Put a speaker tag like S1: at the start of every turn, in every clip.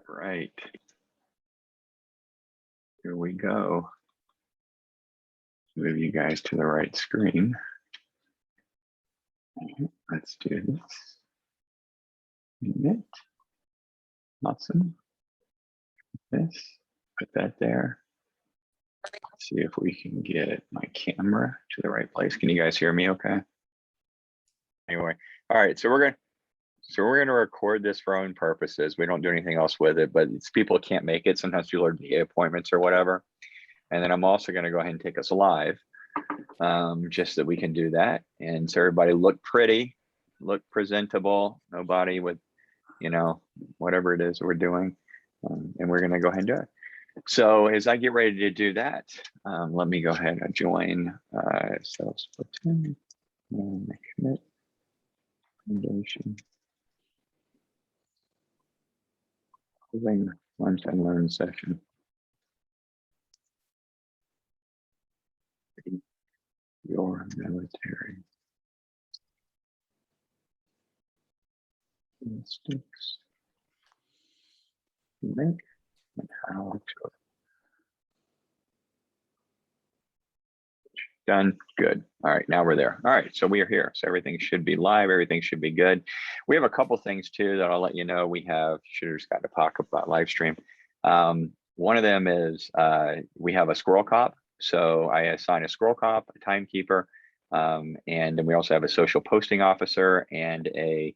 S1: Right. Here we go. Move you guys to the right screen. Let's do this. Admit. Awesome. This, put that there. Let's see if we can get my camera to the right place. Can you guys hear me okay? Anyway, all right, so we're gonna record this for our own purposes. We don't do anything else with it, but it's people can't make it. Sometimes people are VA appointments or whatever. And then I'm also gonna go ahead and take us live, just that we can do that. And so everybody look pretty, look presentable, nobody with, you know, whatever it is we're doing. And we're gonna go ahead and do it. So as I get ready to do that, let me go ahead and join Sales Platoon and commit foundation. Lunch and learn session. Your military instincts, link, and how to. Done. Good. All right, now we're there. All right, so we are here. So everything should be live. Everything should be good. We have a couple things too that I'll let you know. We have, should have just got to talk about live stream. One of them is we have a squirrel cop. So I assign a squirrel cop, a timekeeper, and then we also have a social posting officer and a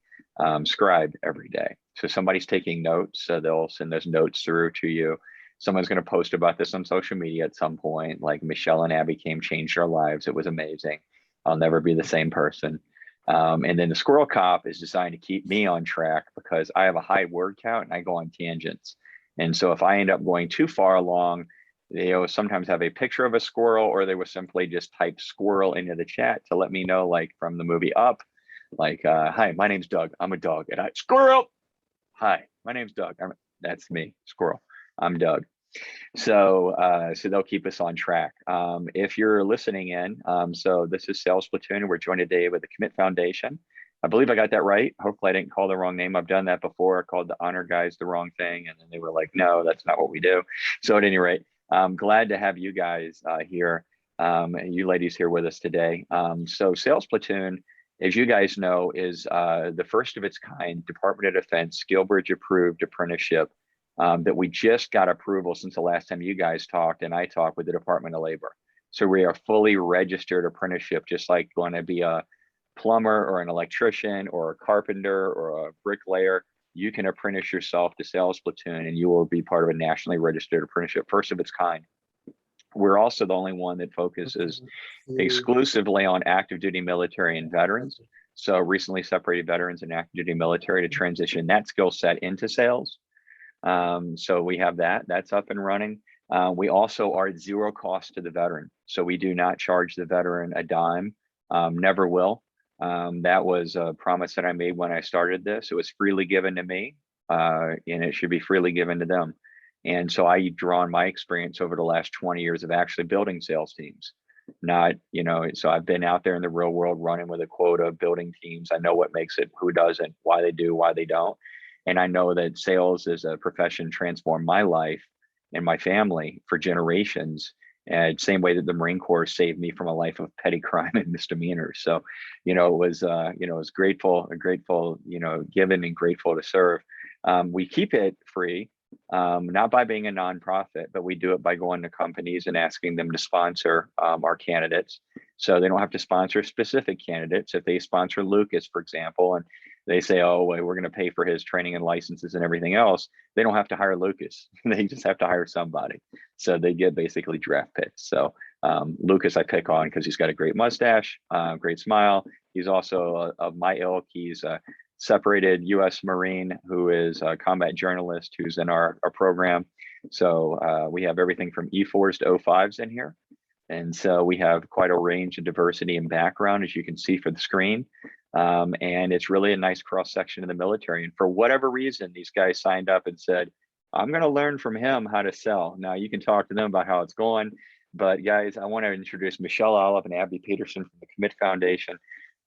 S1: scribe every day. So somebody's taking notes, so they'll send those notes through to you. Someone's going to post about this on social media at some point, like Michelle and Abby changed our lives. It was amazing. I'll never be the same person. And then the squirrel cop is designed to keep me on track because I have a high word count and I go on tangents. And so if I end up going too far along, they will sometimes have a picture of a squirrel, or they will simply just type squirrel into the chat to let me know, like from the movie Up, like, hi, my name's Doug. I'm a dog. And I, squirrel. Hi, my name's Doug. That's me, squirrel. I'm Doug. So so they'll keep us on track. If you're listening in, so this is Sales Platoon, and we're joined today with the Commit Foundation. I believe I got that right. Hopefully I didn't call the wrong name. I've done that before. I called the honor guys the wrong thing, and then they were like, no, that's not what we do. So at any rate, I'm glad to have you guys here, and you ladies here with us today. So Sales Platoon, as you guys know, is the first of its kind Department of Defense SkillBridge approved apprenticeship that we just got approval since the last time you guys talked and I talked with the Department of Labor. So we are fully registered apprenticeship, just like going to be a plumber or an electrician or a carpenter or a bricklayer. You can apprentice yourself to Sales Platoon and you will be part of a nationally registered apprenticeship, first of its kind. We're also the only one that focuses exclusively on active duty military and veterans. So recently separated veterans and active duty military to transition that skill set into sales. So we have that's up and running. We also are at zero cost to the veteran. So we do not charge the veteran a dime, never will. That was a promise that I made when I started this. It was freely given to me, and it should be freely given to them. And so I draw on my experience over the last 20 years of actually building sales teams. Not, you know, so I've been out there in the real world running with a quota, building teams. I know what makes it, who doesn't, why they do, why they don't. And I know that sales as a profession transformed my life and my family for generations. And same way that the Marine Corps saved me from a life of petty crime and misdemeanors. So, you know, it was grateful, you know, given and grateful to serve. We keep it free, not by being a nonprofit, but we do it by going to companies and asking them to sponsor our candidates. So they don't have to sponsor specific candidates. If they sponsor Lucas, for example, and they say, oh, well, we're going to pay for his training and licenses and everything else, they don't have to hire Lucas. They just have to hire somebody. So they get basically draft picks. So Lucas I pick on because he's got a great mustache, great smile. He's also of my ilk. He's a separated U.S. Marine who is a combat journalist who's in our program. So we have everything from E4s to O5s in here. And so we have quite a range of diversity and background, as you can see for the screen. And it's really a nice cross section of the military. And for whatever reason, these guys signed up and said, I'm going to learn from him how to sell. Now you can talk to them about how it's going. But guys, I want to introduce Michele Olive and Abby Peterson from the Commit Foundation.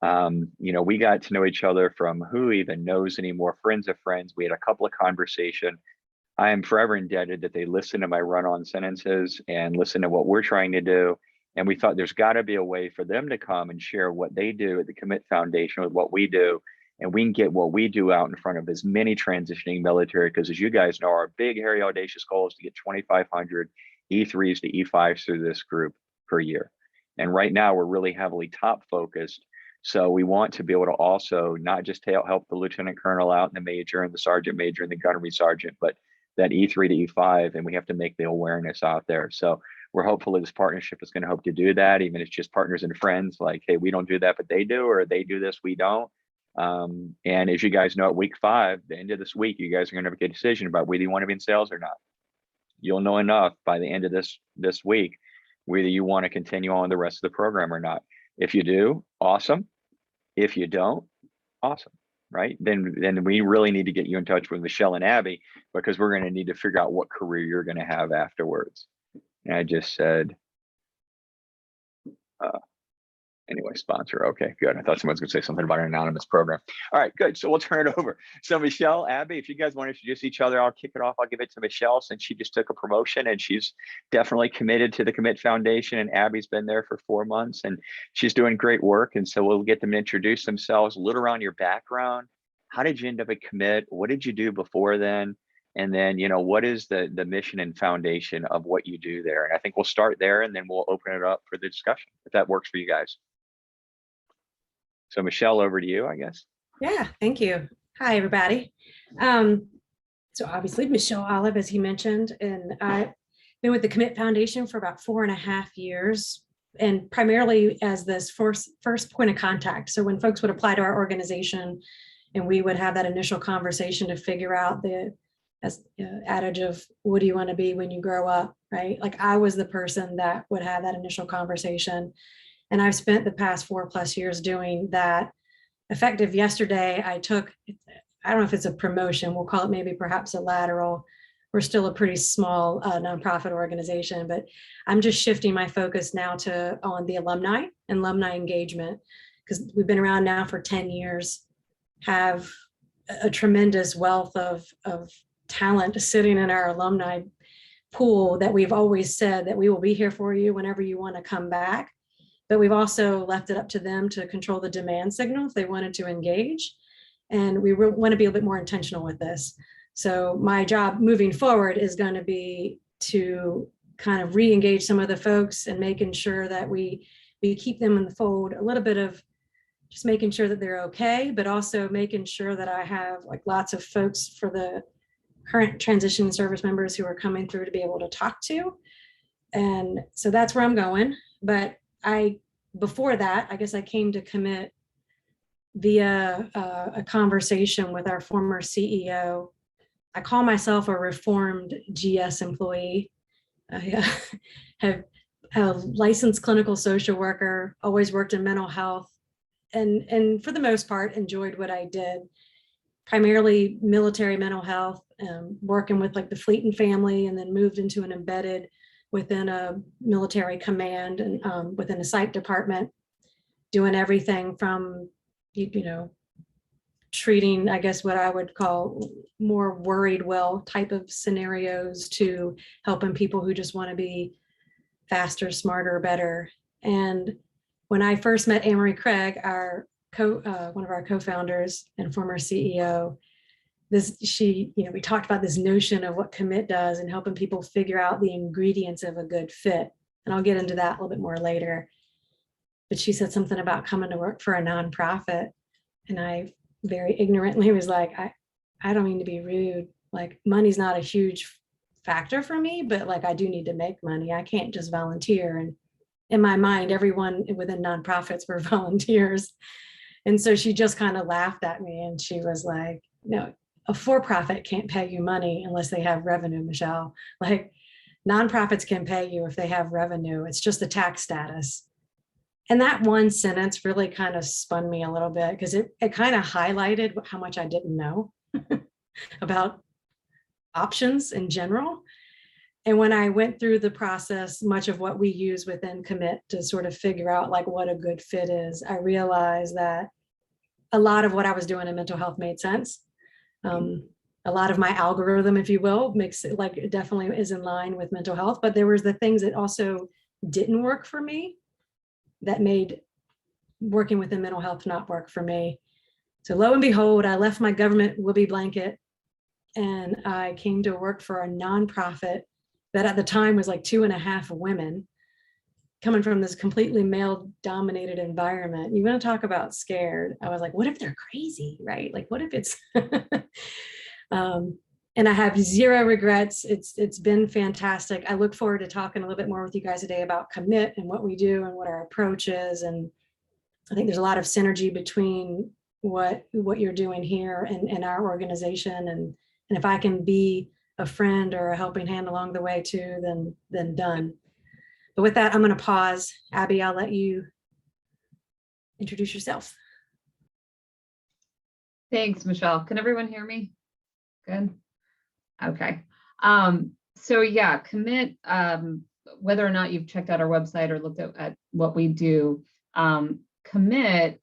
S1: We got to know each other from who even knows anymore, friends of friends. We had a couple of conversation. I am forever indebted that they listen to my run-on sentences and listen to what we're trying to do. And we thought there's got to be a way for them to come and share what they do at the Commit Foundation with what we do. And we can get what we do out in front of as many transitioning military, because as you guys know, our big, hairy, audacious goal is to get 2,500 E3s to E5s through this group per year. And right now we're really heavily top focused. So we want to be able to also not just help the lieutenant colonel out and the major and the sergeant major and the gunnery sergeant, but that E3 to E5, and we have to make the awareness out there. So we're hopeful that this partnership is going to help to do that, even if it's just partners and friends, like, hey, we don't do that, but they do, or they do this, we don't. And as you guys know, at week 5, the end of this week, you guys are going to make a decision about whether you want to be in sales or not. You'll know enough by the end of this week whether you want to continue on the rest of the program or not. If you do, awesome. If you don't, awesome. Right? Then we really need to get you in touch with Michele and Abby, because we're going to need to figure out what career you're going to have afterwards. And I just said, anyway, sponsor. Okay, good. I thought someone was going to say something about an anonymous program. All right, good. So we'll turn it over. So Michele, Abby, if you guys want to introduce each other, I'll kick it off. I'll give it to Michele, since she just took a promotion and she's definitely committed to the Commit Foundation. And Abby's been there for 4 months and she's doing great work. And so we'll get them to introduce themselves, a little around your background. How did you end up at Commit? What did you do before then? And then, what is the mission and foundation of what you do there? And I think we'll start there and then we'll open it up for the discussion, if that works for you guys. So Michele, over to you, I guess.
S2: Yeah, thank you. Hi, everybody. So obviously Michele Olive, as he mentioned, and I've been with the Commit Foundation for about 4.5 years, and primarily as this first point of contact. So when folks would apply to our organization and we would have that initial conversation to figure out the adage of what do you want to be when you grow up, right? Like I was the person that would have that initial conversation. And I've spent the past 4+ years doing that. Effective yesterday, I don't know if it's a promotion, we'll call it maybe perhaps a lateral. We're still a pretty small nonprofit organization, but I'm just shifting my focus now on the alumni engagement, because we've been around now for 10 years, have a tremendous wealth of talent sitting in our alumni pool that we've always said that we will be here for you whenever you want to come back. But we've also left it up to them to control the demand signal if they wanted to engage. And we want to be a bit more intentional with this. So my job moving forward is going to be to kind of re-engage some of the folks and making sure that we keep them in the fold, a little bit of just making sure that they're okay, but also making sure that I have like lots of folks for the current transition service members who are coming through to be able to talk to. And so that's where I'm going. But before that, I guess I came to Commit via a conversation with our former CEO. I call myself a reformed GS employee. I have a licensed clinical social worker, always worked in mental health, and for the most part enjoyed what I did. Primarily military mental health, working with like the fleet and family, and then moved into an embedded within a military command and within a psych department, doing everything from, treating, I guess, what I would call more worried well type of scenarios to helping people who just want to be faster, smarter, better. And when I first met Amory Craig, one of our co-founders and former CEO, we talked about this notion of what Commit does and helping people figure out the ingredients of a good fit. And I'll get into that a little bit more later. But she said something about coming to work for a nonprofit. And I very ignorantly was like, I don't mean to be rude. Like, money's not a huge factor for me, but like, I do need to make money. I can't just volunteer. And in my mind, everyone within nonprofits were volunteers. And so she just kind of laughed at me and she was like, no, a for-profit can't pay you money unless they have revenue, Michele. Like, nonprofits can pay you if they have revenue. It's just a tax status. And that one sentence really kind of spun me a little bit, because it kind of highlighted how much I didn't know about options in general. And when I went through the process, much of what we use within Commit to sort of figure out like what a good fit is, I realized that a lot of what I was doing in mental health made sense. A lot of my algorithm, if you will, makes it like it definitely is in line with mental health, but there was the things that also didn't work for me that made working within mental health not work for me. So lo and behold, I left my government whoopee blanket and I came to work for a nonprofit that at the time was like 2.5 women, coming from this completely male dominated environment. You want to talk about scared. I was like, what if they're crazy, right? Like, what if it's, and I have zero regrets. It's been fantastic. I look forward to talking a little bit more with you guys today about Commit and what we do and what our approach is. And I think there's a lot of synergy between what you're doing here and our organization. And if I can be a friend or a helping hand along the way too, then done. But with that, I'm going to pause. Abby, I'll let you introduce yourself.
S3: Thanks, Michelle. Can everyone hear me? Good. Okay. So yeah, Commit, whether or not you've checked out our website or looked at what we do, Commit,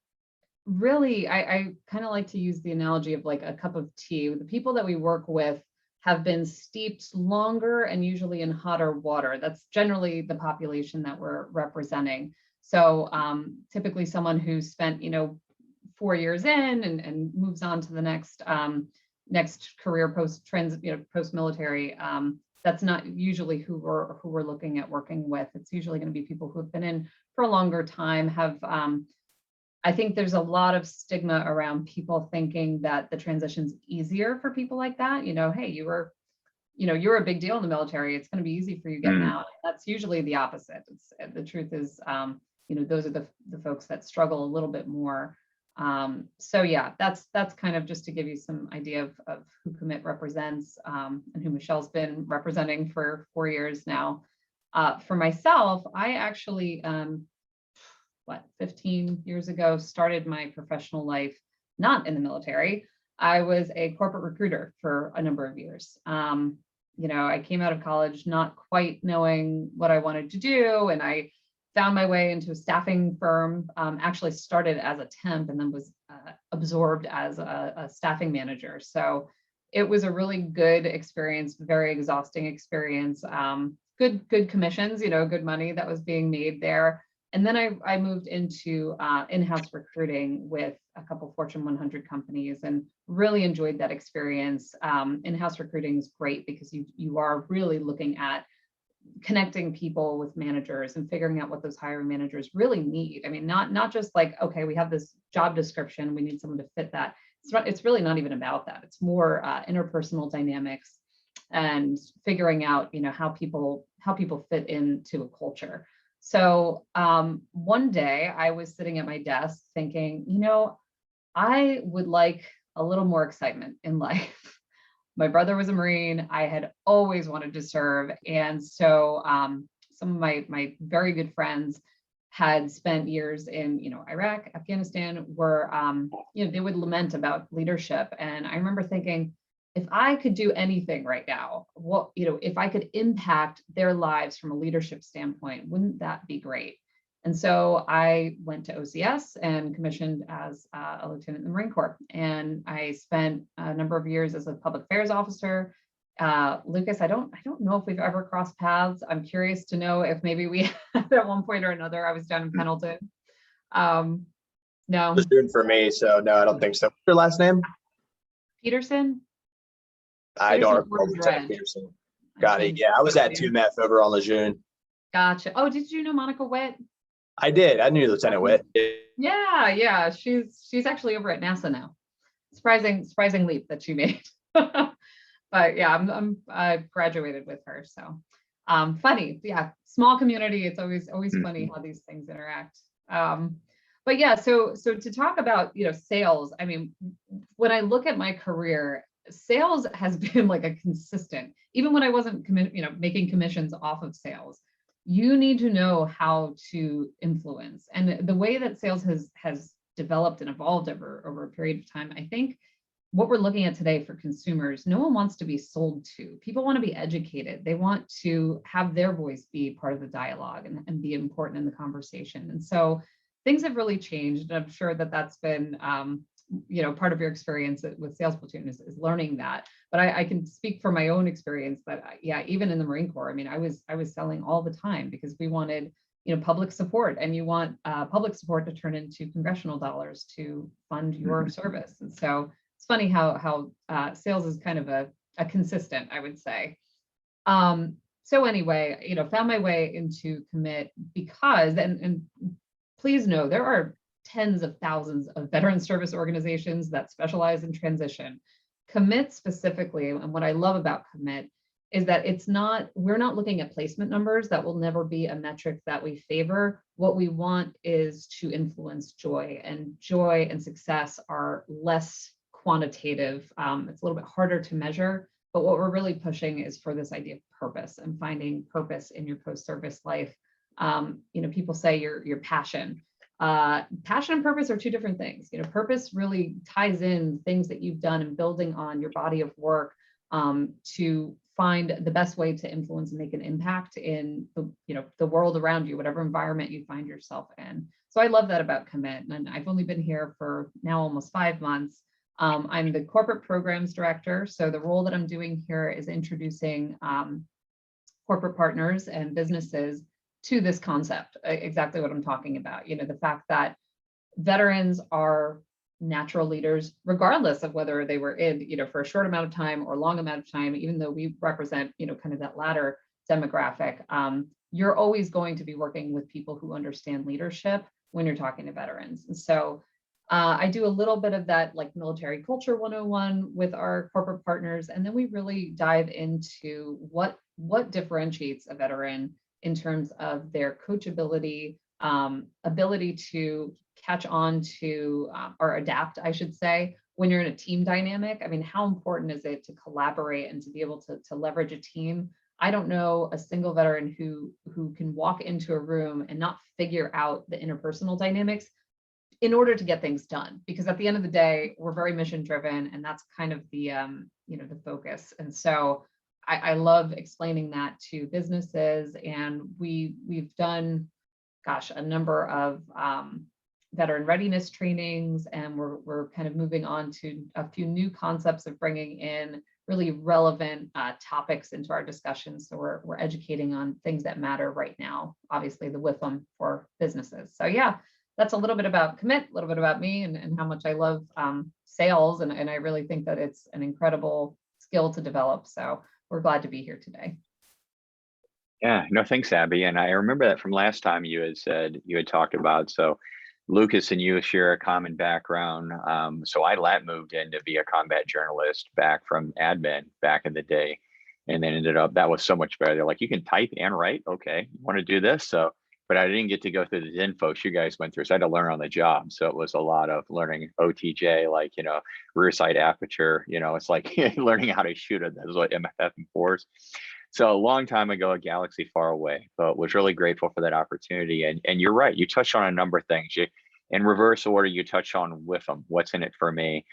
S3: really, I kind of like to use the analogy of like a cup of tea. The people that we work with have been steeped longer and usually in hotter water. That's generally the population that we're representing. So typically someone who's spent, 4 years in and moves on to the next career post-military. That's not usually who we're looking at working with. It's usually going to be people who have been in for a longer time, have I think there's a lot of stigma around people thinking that the transition's easier for people like that. Hey, you're a big deal in the military. It's going to be easy for you getting out. That's usually the opposite. The truth is, those are the folks that struggle a little bit more. So yeah, that's kind of just to give you some idea of who Commit represents and who Michelle's been representing for 4 years now. For myself, I actually 15 years ago, started my professional life not in the military. I was a corporate recruiter for a number of years. I came out of college not quite knowing what I wanted to do, and I found my way into a staffing firm, actually started as a temp and then was absorbed as a staffing manager. So it was a really good experience, very exhausting experience, good commissions, good money that was being made there. And then I moved into in-house recruiting with a couple Fortune 100 companies and really enjoyed that experience. In-house recruiting is great because you are really looking at connecting people with managers and figuring out what those hiring managers really need. I mean, not just like, okay, we have this job description, we need someone to fit that. It's really not even about that. It's more interpersonal dynamics and figuring out, how people fit into a culture. So one day I was sitting at my desk thinking, I would like a little more excitement in life. My brother was a Marine. I had always wanted to serve. And so some of my very good friends had spent years in, Iraq, Afghanistan, where, they would lament about leadership. And I remember thinking, if I could do anything right now, if I could impact their lives from a leadership standpoint, wouldn't that be great? And so I went to OCS and commissioned as a lieutenant in the Marine Corps. And I spent a number of years as a public affairs officer. Lucas, I don't know if we've ever crossed paths. I'm curious to know if maybe we have at one point or another. I was down in Pendleton. No.
S4: Platoon for me, so no, I don't think so. What's your last name?
S3: Peterson?
S4: I don't
S3: Peterson
S4: recall Lieutenant Peterson. Got it. Yeah, I was at 2MEF over on Lejeune.
S3: Gotcha. Oh, did you know Monica Witt?
S4: I did. I knew Lieutenant Witt.
S3: Yeah. She's actually over at NASA now. Surprising leap that she made. But yeah, I graduated with her. So funny. Yeah, small community. It's always funny how these things interact. But yeah, so to talk about, sales, I mean, when I look at my career, sales has been like a consistent, even when I wasn't making commissions off of sales. You need to know how to influence. And the way that sales has developed and evolved over a period of time, I think what we're looking at today for consumers, no one wants to be sold to. People want to be educated. They want to have their voice be part of the dialogue and be important in the conversation. And so things have really changed. And I'm sure that that's been, part of your experience with Sales Platoon is learning that. But I can speak from my own experience that, yeah, even in the Marine Corps, I mean, I was selling all the time because we wanted, public support, and you want public support to turn into congressional dollars to fund your service. And so it's funny how sales is kind of a consistent, I would say. So anyway, found my way into Commit because, and please know, there are tens of thousands of veteran service organizations that specialize in transition. Commit specifically, and what I love about Commit is that we're not looking at placement numbers. That will never be a metric that we favor. What we want is to influence joy, and joy and success are less quantitative. It's a little bit harder to measure, but what we're really pushing is for this idea of purpose and finding purpose in your post-service life. People say your passion. Passion and purpose are two different things. Purpose really ties in things that you've done and building on your body of work to find the best way to influence and make an impact in the world around you, whatever environment you find yourself in. So I love that about Commit, and I've only been here for now almost 5 months. I'm the corporate programs director. So the role that I'm doing here is introducing corporate partners and businesses to this concept, exactly what I'm talking about. The fact that veterans are natural leaders, regardless of whether they were in, for a short amount of time or long amount of time, even though we represent, kind of that latter demographic, you're always going to be working with people who understand leadership when you're talking to veterans. And so I do a little bit of that, like military culture 101 with our corporate partners. And then we really dive into what differentiates a veteran in terms of their coachability, ability to catch on to or adapt, I should say, when you're in a team dynamic. I mean, how important is it to collaborate and to be able to leverage a team? I don't know a single veteran who can walk into a room and not figure out the interpersonal dynamics in order to get things done. Because at the end of the day, we're very mission driven, and that's kind of the the focus. And so I love explaining that to businesses, and we've done, gosh, a number of veteran readiness trainings, and we're kind of moving on to a few new concepts of bringing in really relevant topics into our discussion. So we're educating on things that matter right now, obviously the WIFM for businesses. So yeah, that's a little bit about Commit, a little bit about me, and how much I love sales, and I really think that it's an incredible skill to develop. So we're glad to be here today.
S1: Yeah, no, thanks, Abby. And I remember that from last time you had talked about, so Lucas and you share a common background. So I moved in to be a combat journalist back from admin back in the day, and then ended up, that was so much better. They're like, you can type and write. Okay, you want to do this? So, but I didn't get to go through the info you guys went through. So I had to learn on the job. So it was a lot of learning OTJ, like, rear sight aperture, it's like learning how to shoot it. That was what MFF and fours. So a long time ago, a galaxy far away, but was really grateful for that opportunity. And you're right, you touched on a number of things. In reverse order, you touched on WIFM, what's in it for me,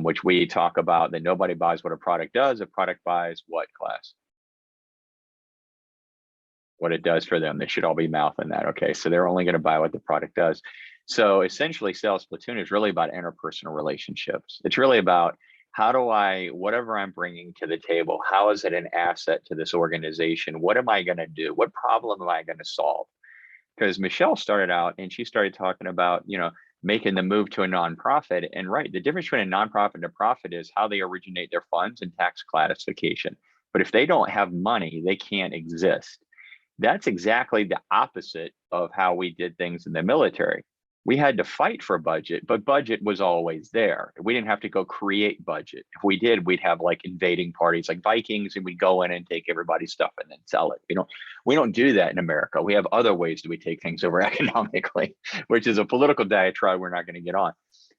S1: which we talk about that nobody buys what a product does. A product buys what, class? What it does for them. They should all be mouthing that. Okay, so they're only going to buy what the product does. So essentially, Sales Platoon is really about interpersonal relationships. It's really about, how do whatever I'm bringing to the table, how is it an asset to this organization? What am I going to do? What problem am I going to solve? Because Michele started out and she started talking about, making the move to a nonprofit. And right, the difference between a nonprofit and a profit is how they originate their funds and tax classification. But if they don't have money, they can't exist. That's exactly the opposite of how we did things in the military. We had to fight for budget, but budget was always there. We didn't have to go create budget. If we did, we'd have like invading parties like Vikings, and we'd go in and take everybody's stuff and then sell it. We don't do that in America. We have other ways that we take things over economically, which is a political diatribe we're not going to get on.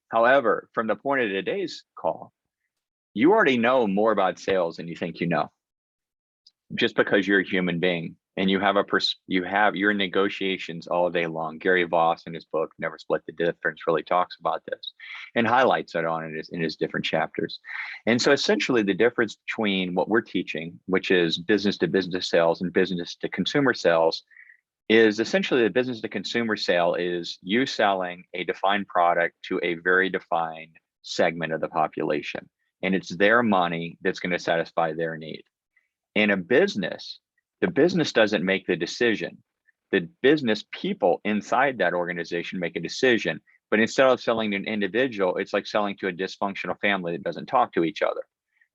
S1: However, from the point of today's call, you already know more about sales than you think you know, just because you're a human being. and you have your negotiations all day long. Gary Voss in his book Never Split the Difference really talks about this and highlights it on it in his different chapters. And so essentially the difference between what we're teaching, which is business to business sales and business to consumer sales, is essentially the business to consumer sale is you selling a defined product to a very defined segment of the population, and it's their money that's going to satisfy their need. In a business, the business doesn't make the decision. The business people inside that organization make a decision, but instead of selling to an individual, it's like selling to a dysfunctional family that doesn't talk to each other.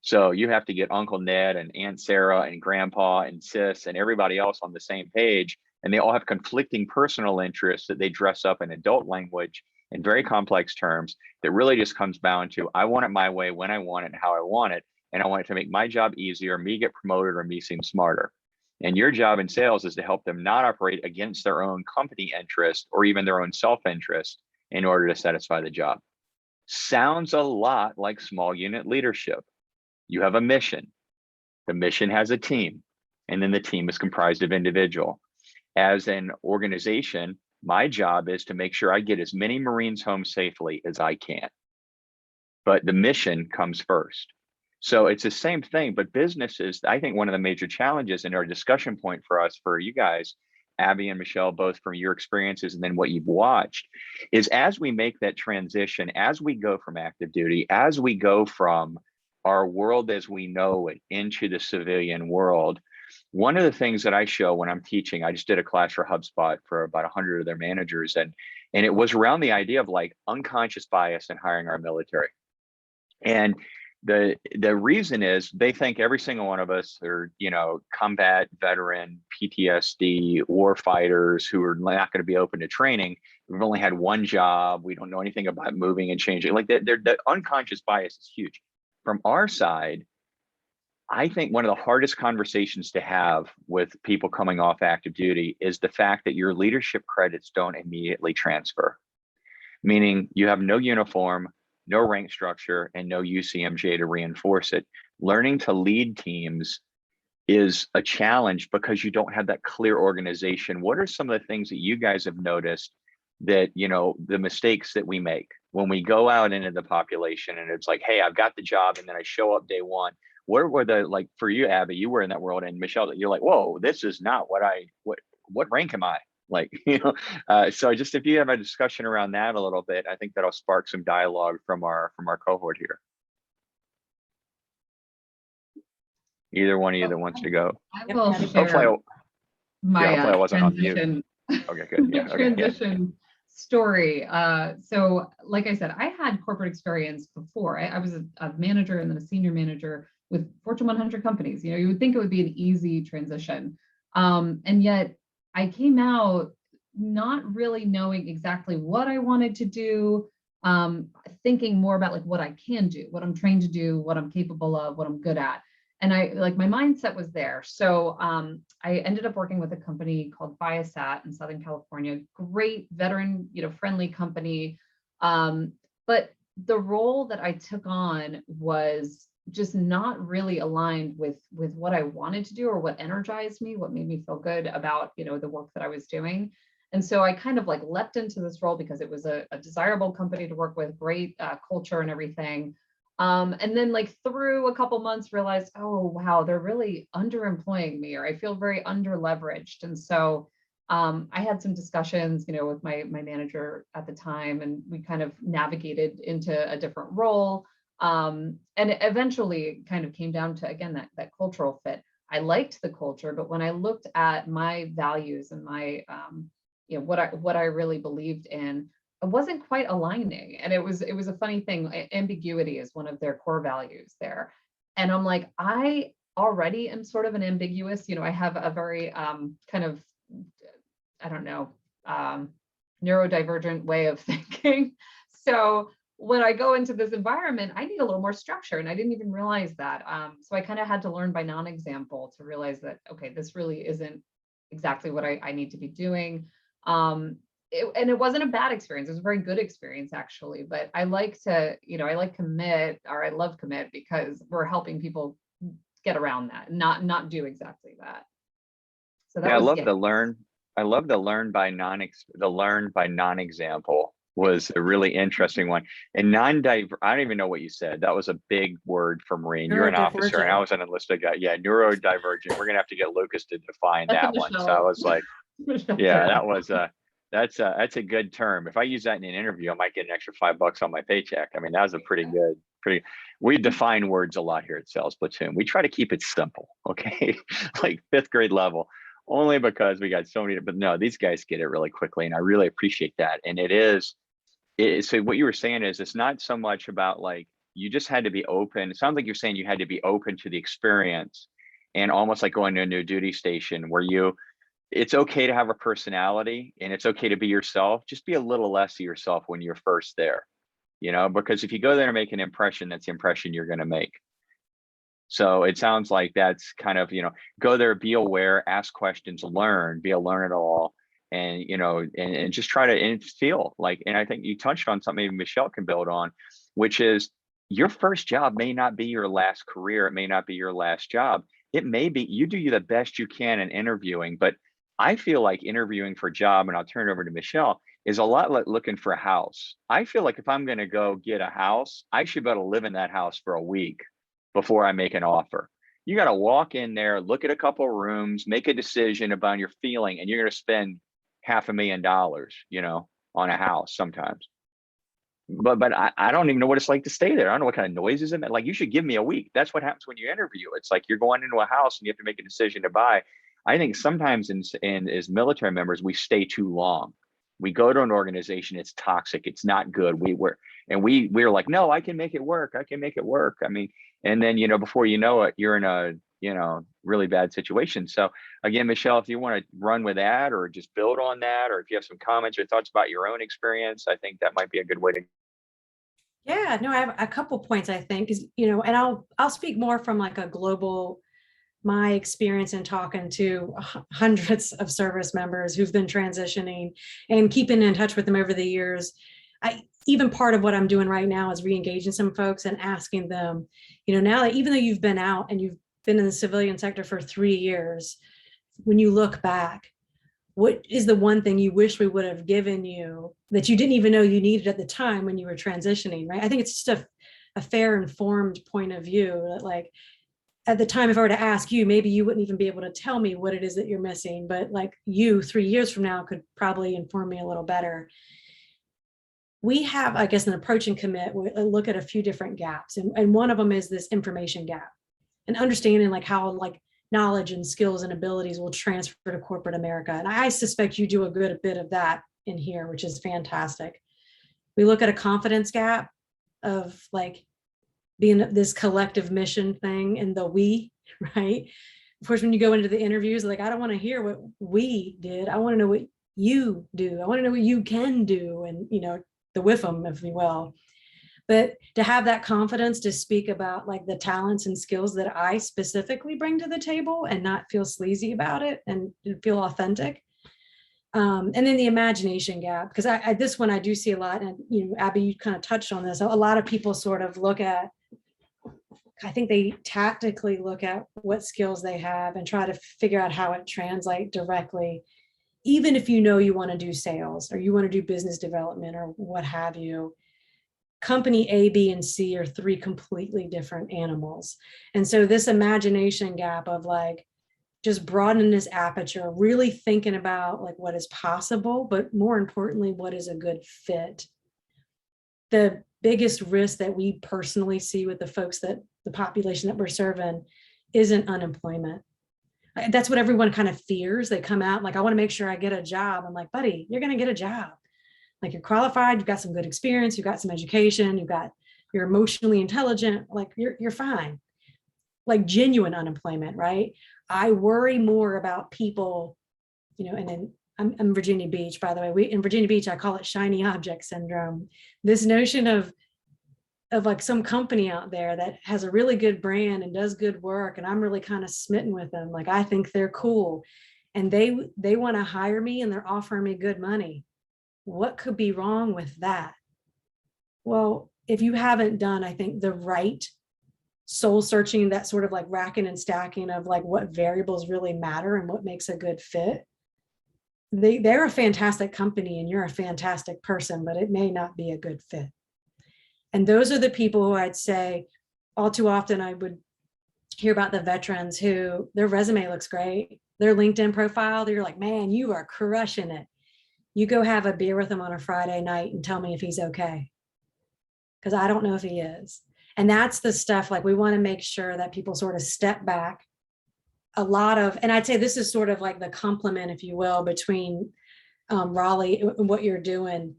S1: So you have to get Uncle Ned and Aunt Sarah and Grandpa and Sis and everybody else on the same page, and they all have conflicting personal interests that they dress up in adult language in very complex terms that really just comes down to, I want it my way, when I want it, and how I want it, and I want it to make my job easier, me get promoted, or me seem smarter. And your job in sales is to help them not operate against their own company interest or even their own self-interest in order to satisfy the job. Sounds a lot like small unit leadership. You have a mission. The mission has a team, and then the team is comprised of individual. As an organization, my job is to make sure I get as many Marines home safely as I can. But the mission comes first. So it's the same thing, but businesses, I think one of the major challenges in our discussion point for us, for you guys, Abby and Michele, both from your experiences and then what you've watched, is as we make that transition, as we go from active duty, as we go from our world as we know it into the civilian world, one of the things that I show when I'm teaching, I just did a class for HubSpot for about 100 of their managers, and it was around the idea of like unconscious bias in hiring our military. And the reason is they think every single one of us are, combat veteran, PTSD, war fighters who are not going to be open to training. We've only had one job. We don't know anything about moving and changing. Like the unconscious bias is huge. From our side, I think one of the hardest conversations to have with people coming off active duty is the fact that your leadership credits don't immediately transfer, meaning you have no uniform, no rank structure, and no UCMJ to reinforce it. Learning to lead teams is a challenge because you don't have that clear organization. What are some of the things that you guys have noticed that, the mistakes that we make when we go out into the population and it's like, hey, I've got the job, and then I show up day one? What were the, like, for you, Abby, you were in that world, and Michele, you're like, whoa, this is not what rank am I? Like, so just if you have a discussion around that a little bit, I think that'll spark some dialogue from our cohort here. Either one of you that wants to go.
S3: I will
S1: Hopefully,
S3: share my
S1: I wasn't on mute.
S3: transition.
S1: Okay, good. Yeah, okay,
S3: Transition story. So like I said, I had corporate experience before. I was a manager and then a senior manager with Fortune 100 companies. You would think it would be an easy transition. And yet I came out not really knowing exactly what I wanted to do, thinking more about like what I can do, what I'm trained to do, what I'm capable of, what I'm good at. And my mindset was there. So I ended up working with a company called Viasat in Southern California, great veteran, friendly company. But the role that I took on was just not really aligned with what I wanted to do or what energized me, what made me feel good about, the work that I was doing. And so I kind of like leapt into this role because it was a desirable company to work with, great culture and everything. And then like through a couple months realized, oh, wow, they're really underemploying me, or I feel very under leveraged. And so I had some discussions, with my manager at the time, and we kind of navigated into a different role. And eventually it kind of came down to, again, that cultural fit. I liked the culture, but when I looked at my values and my, what I really believed in, it wasn't quite aligning. And it was a funny thing. Ambiguity is one of their core values there. And I'm like, I already am sort of an ambiguous, I have a very kind of, I don't know, neurodivergent way of thinking. So when I go into this environment, I need a little more structure, and I didn't even realize that. So I kind of had to learn by non-example to realize that, okay, this really isn't exactly what I need to be doing. And it wasn't a bad experience. It was a very good experience, actually. But I like to, I like commit, or I love commit, because we're helping people get around that, not do exactly that. So that
S1: Yeah,
S3: was,
S1: I love the learn by non-example was a really interesting one. And non-diver, I don't even know what you said. That was a big word for Marine. You're an officer and I
S2: Neurodivergent.
S1: was an enlisted guy. Yeah, neurodivergent. We're gonna have to get Lucas to define
S3: that's a
S1: that one. So I
S3: Michelle.
S1: was like,
S3: Michelle
S1: yeah,
S3: term.
S1: that was that's a good term. If I use that in an interview, I might get an extra $5 on my paycheck. I mean, that was a pretty we define words a lot here at Sales Platoon. We try to keep it simple, okay? Like 5th grade level, only because we got so many, but no, these guys get it really quickly, and I really appreciate that. And so what you were saying is it's not so much about like you just had to be open. It sounds like you're saying you had to be open to the experience, and almost like going to a new duty station where it's okay to have a personality and it's okay to be yourself. Just be a little less of yourself when you're first there, because if you go there and make an impression, that's the impression you're going to make. So it sounds like that's kind of, go there, be aware, ask questions, learn, be a learn-it-all, and, and just try to and feel like, and I think you touched on something maybe Michele can build on, which is your first job may not be your last career. It may not be your last job. It may be, you do the best you can in interviewing, but I feel like interviewing for a job, and I'll turn it over to Michele, is a lot like looking for a house. I feel like if I'm going to go get a house, I should be able to live in that house for a week before I make an offer. You got to walk in there, look at a couple of rooms, make a decision about your feeling, and you're going to spend $500,000, on a house sometimes. But I don't even know what it's like to stay there. I don't know what kind of noises it. Like, you should give me a week. That's what happens when you interview. It's like you're going into a house and you have to make a decision to buy. I think sometimes as military members, we stay too long. We go to an organization, it's toxic, it's not good. We're like, no, I can make it work. I can make it work. I mean, and then, before you know it, you're in a, really bad situation. So again, Michele, if you want to run with that or just build on that, or if you have some comments or thoughts about your own experience, I think that might be a good way to.
S2: Yeah, no, I have a couple points, I think, and I'll speak more from like a global, my experience in talking to hundreds of service members who've been transitioning and keeping in touch with them over the years. Even part of what I'm doing right now is re-engaging some folks and asking them, now that even though you've been out and you've been in the civilian sector for 3 years, when you look back, what is the one thing you wish we would have given you that you didn't even know you needed at the time when you were transitioning, right? I think it's just a fair, informed point of view that, like, at the time, if I were to ask you, maybe you wouldn't even be able to tell me what it is that you're missing, but like you 3 years from now could probably inform me a little better. We have, I guess, an approach and commit, we look at a few different gaps. And one of them is this information gap and understanding like how like knowledge and skills and abilities will transfer to corporate America. And I suspect you do a good bit of that in here, which is fantastic. We look at a confidence gap of like being this collective mission thing and the we, right? Of course, when you go into the interviews, like, I don't want to hear what we did. I want to know what you do. I want to know what you can do, and, the with them, if you will. But to have that confidence to speak about like the talents and skills that I specifically bring to the table and not feel sleazy about it and feel authentic. And then the imagination gap, because this one I do see a lot, and Abby, you kind of touched on this. A lot of people sort of look at, I think they tactically look at what skills they have and try to figure out how it translates directly, even if you want to do sales or you want to do business development or what have you. Company A, B, and C are 3 completely different animals. And so this imagination gap of like just broadening this aperture, really thinking about like what is possible, but more importantly, what is a good fit. The biggest risk that we personally see with the population that we're serving isn't unemployment. That's what everyone kind of fears. They come out like, I want to make sure I get a job. I'm like, buddy, you're going to get a job. Like, you're qualified, you've got some good experience, you've got some education, you're emotionally intelligent, like you're fine. Like genuine unemployment, right? I worry more about people, and then I'm Virginia Beach, by the way. In Virginia Beach, I call it shiny object syndrome. This notion of like some company out there that has a really good brand and does good work, and I'm really kind of smitten with them. Like, I think they're cool, and they want to hire me, and they're offering me good money. What could be wrong with that? Well, if you haven't done, I think, the right soul searching, that sort of like racking and stacking of like what variables really matter and what makes a good fit, they're a fantastic company and you're a fantastic person, but it may not be a good fit. And those are the people who I'd say all too often I would hear about the veterans who their resume looks great, their LinkedIn profile, they're like, man, you are crushing it. You go have a beer with him on a Friday night and tell me if he's okay. Because I don't know if he is. And that's the stuff, like we want to make sure that people sort of step back a lot of, and I'd say this is sort of like the complement, if you will, between Raleigh and what you're doing,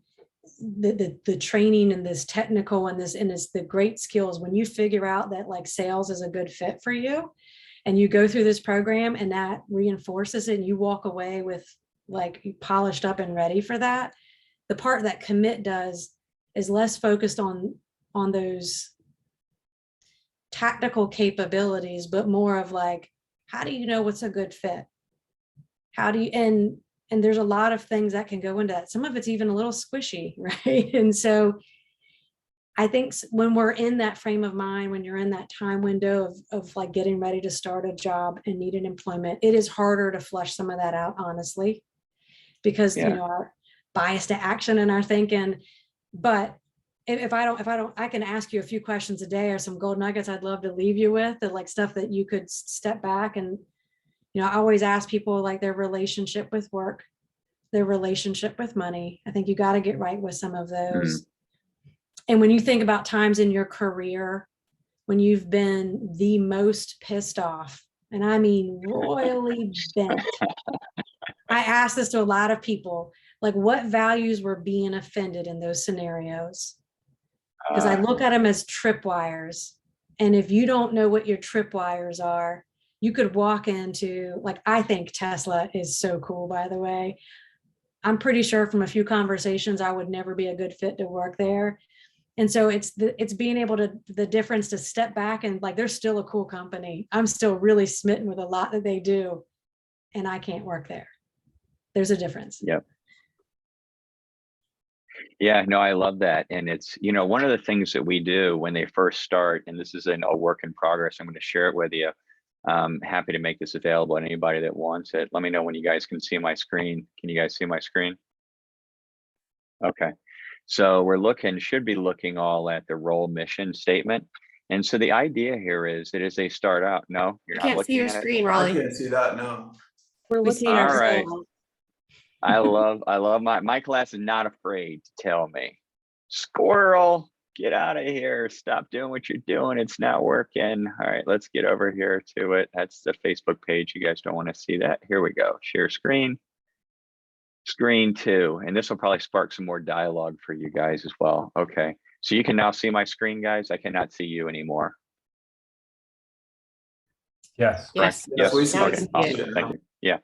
S2: the training and this technical and it's the great skills. When you figure out that like sales is a good fit for you and you go through this program and that reinforces it and you walk away with like polished up and ready for that, the part that commit does is less focused on those tactical capabilities, but more of like, how do you know what's a good fit? How do you, and there's a lot of things that can go into that. Some of it's even a little squishy, right? And so I think when we're in that frame of mind, when you're in that time window of like getting ready to start a job and needing employment, it is harder to flush some of that out, honestly, because, you know, our bias to action and our thinking. But if I don't, I can ask you a few questions a day or some gold nuggets I'd love to leave you with, that like stuff that you could step back and, you know, I always ask people like their relationship with work, their relationship with money. I think you got to get right with some of those. And when you think about times in your career when you've been the most pissed off, and I mean royally bent, I ask this to a lot of people, like what values were being offended in those scenarios? Because I look at them as tripwires. And if you don't know what your tripwires are, you could walk into, like, I think Tesla is so cool, by the way. I'm pretty sure from a few conversations, I would never be a good fit to work there. And so it's being able to, the difference to step back and like, they're still a cool company. I'm still really smitten with a lot that they do, and I can't work there. There's a difference.
S1: Yep. Yeah, no, I love that. And it's, you know, one of the things that we do when they first start, and this is a work in progress, I'm going to share it with you. Happy to make this available to anybody that wants it. Let me know when you guys can see my screen. Can you guys see my screen? Okay. So we're should be looking all at the role mission statement. And so the idea here is that as they start out, no, you're not looking at it.
S5: I can't see your screen,
S4: I
S5: Raleigh.
S4: can't see that, no.
S2: We're
S5: We
S2: looking
S5: see
S2: at
S1: All right.
S5: ourselves.
S1: I love my class is not afraid to tell me, squirrel, get out of here. Stop doing what you're doing. It's not working. All right, let's get over here to it. That's the Facebook page. You guys don't want to see that. Here we go. Share screen. Screen 2. And this will probably spark some more dialogue for you guys as well. Okay. So you can now see my screen, guys. I cannot see you anymore.
S6: Yes.
S5: Yes.
S1: Yes.
S4: we see
S5: Now
S1: Okay.
S5: we see
S1: Awesome.
S5: it.
S1: Thank you. Yeah.